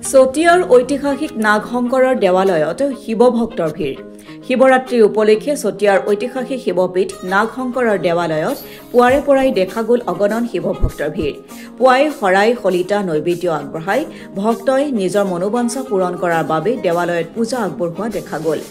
চতিয়াৰ ঐতিহাসিক নাগশংকৰৰ দেৱালয়ত শিৱ ভক্তৰ ভিৰ। শিৱৰাত্ৰি উপলক্ষে চতিয়াৰ ঐতিহাসিক শিৱপীঠ নাগশংকৰৰ দেৱালয়ত পুৱাৰে পৰাই দেখা গ'ল অগণন শিৱ ভক্তৰ ভিৰ। পুৱাই শৰাই শলিতা নৈবেদ্য আগবঢ়াই ভক্তই নিজৰ মনোবাঞ্ছা পূৰণ কৰাৰ বাবে দেৱালয়ত পূজা আগবঢ়োৱা দেখা গ'ল।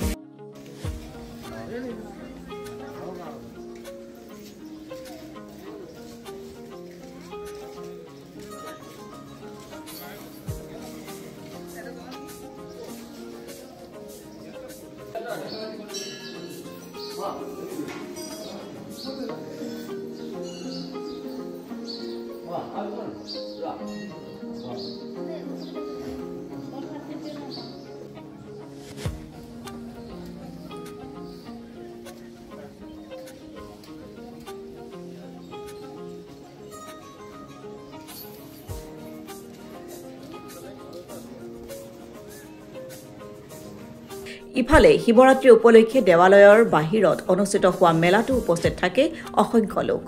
ইফালে শিৱৰাত্ৰি উপলক্ষে দেৱালয়ৰ বাহিৰত অনুষ্ঠিত হোৱা মেলাটো উপস্থিত থাকে অসংখ্য লোক।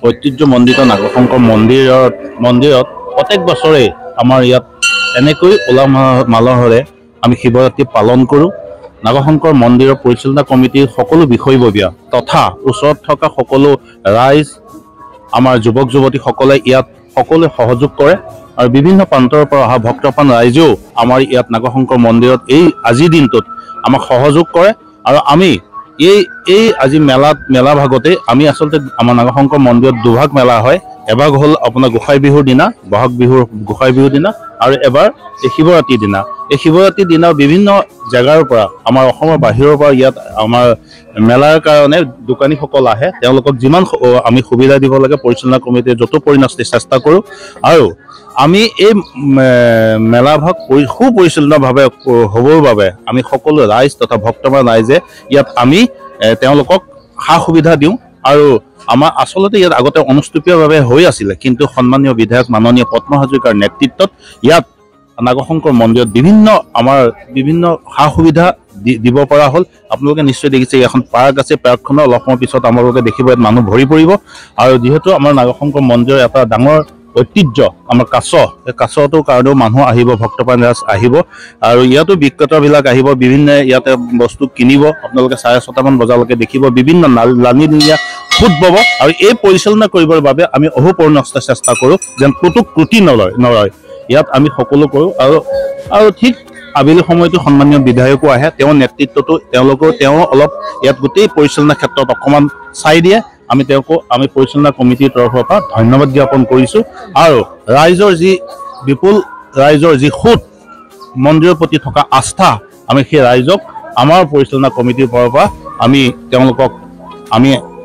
ঐতিহ্যমণ্ডিত নাগশংকৰ মন্দিৰত প্ৰত্যেক বছৰে আমাৰ ইয়াত এনেকৈ উলহ মালহেৰে আমি শিৱৰাত্ৰি পালন কৰোঁ। নাগশংকৰ মন্দিৰৰ পৰিচালনা কমিটিৰ সকলো বিষয়ববীয়া তথা ওচৰত থকা সকলো ৰাইজ, আমাৰ যুৱক যুৱতীসকলে ইয়াত সকলোৱে সহযোগ কৰে আৰু বিভিন্ন প্ৰান্তৰ পৰা অহা ভক্তপ্ৰাণ ৰাইজেও আমাৰ ইয়াত নাগশংকৰ মন্দিৰত এই আজিৰ দিনটোত আমাক সহযোগ কৰে। আৰু আমি এই আজি মেলা ভাগতে আমি আচলতে আমাৰ নাগশংকৰ মন্দিৰত দুভাগ মেলা হয়। এভাগ হ'ল আপোনাৰ গোসাই বিহুৰ দিনা, বহাগ বিহুৰ গোসাই বিহুৰ দিনা, আৰু এবাৰ এই শিৱৰাত্ৰিৰ দিনা। এই শিৱৰাত্ৰিৰ দিনা বিভিন্ন জেগাৰ পৰা আমাৰ অসমৰ বাহিৰৰ পৰা ইয়াত আমাৰ মেলাৰ কাৰণে দোকানীসকল আহে। তেওঁলোকক যিমান আমি সুবিধা দিব লাগে পৰিচালনা কমিটিয়ে যথোপৰিমাণে চেষ্টা কৰোঁ। আৰু আমি এই মেলাভাগ সুপৰিচালনাভাৱে হ'বৰ বাবে আমি সকলো ৰাইজ তথা ভক্তপ্ৰাণ ৰাইজে ইয়াত আমি তেওঁলোকক সা সুবিধা দিওঁ। আৰু আমাৰ আচলতে ইয়াত আগতে অনুষ্টুপীয়ভাৱে হৈ আছিলে, কিন্তু সন্মানীয় বিধায়ক মাননীয় পদ্ম হাজৰিকাৰ নেতৃত্বত ইয়াত নাগশংকৰ মন্দিৰত বিভিন্ন সা সুবিধা দিব পৰা হ'ল। আপোনালোকে নিশ্চয় দেখিছে এখন পাৰ্ক আছে, পাৰ্কখনৰ অলপ সময় পিছত আপোনালোকে দেখিব ইয়াত মানুহ ভৰি পৰিব। আৰু যিহেতু আমাৰ নাগশংকৰ মন্দিৰৰ এটা ডাঙৰ ঐতিহ্য আমাৰ কাছ, এই কাছটোৰ কাৰণেও মানুহ আহিব, ভক্তপ্ৰাণ ৰাইজ আহিব। আৰু ইয়াতো বিক্ৰেতাবিলাক আহিব, বিভিন্ন ইয়াতে বস্তু কিনিব। আপোনালোকে 6:30মান বজালৈকে দেখিব বিভিন্ন লানিলীয়া ফুট বব। আৰু এই পৰিচালনা কৰিবৰ বাবে আমি অহোপূৰ্ণস্ত চেষ্টা কৰোঁ যেন ক'তো ত্ৰুটি নৰয়। ইয়াত আমি সকলো কৰোঁ। আৰু ঠিক আবেলি সময়তো সন্মানীয় বিধায়কো আহে, তেওঁৰ নেতৃত্বতো তেওঁ অলপ ইয়াত গোটেই পৰিচালনা ক্ষেত্ৰত অকণমান চাই দিয়ে। আমি পৰিচালনা কমিটিৰ তৰফৰ পৰা ধন্যবাদ জ্ঞাপন কৰিছোঁ। আৰু বিপুল ৰাইজৰ যি সোঁত, মন্দিৰৰ প্ৰতি থকা আস্থা, আমি সেই ৰাইজক আমাৰ পৰিচালনা কমিটিৰ পৰা তেওঁলোকক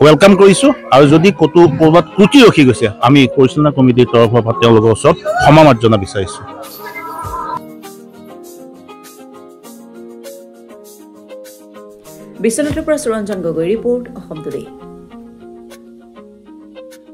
ৱেলকাম কৰিছোঁ। আৰু যদি ক'ৰবাত ত্ৰুটি ৰখি গৈছে আমি পৰিচালনা কমিটিৰ তৰফৰ পৰা তেওঁলোকৰ ওচৰত ক্ষমা মাৰ্জনা বিচাৰিছোঁ। বিশ্বনাথৰ পৰা সুৰঞ্জন গগৈ ৰিপৰ্ট, অসম টুডে।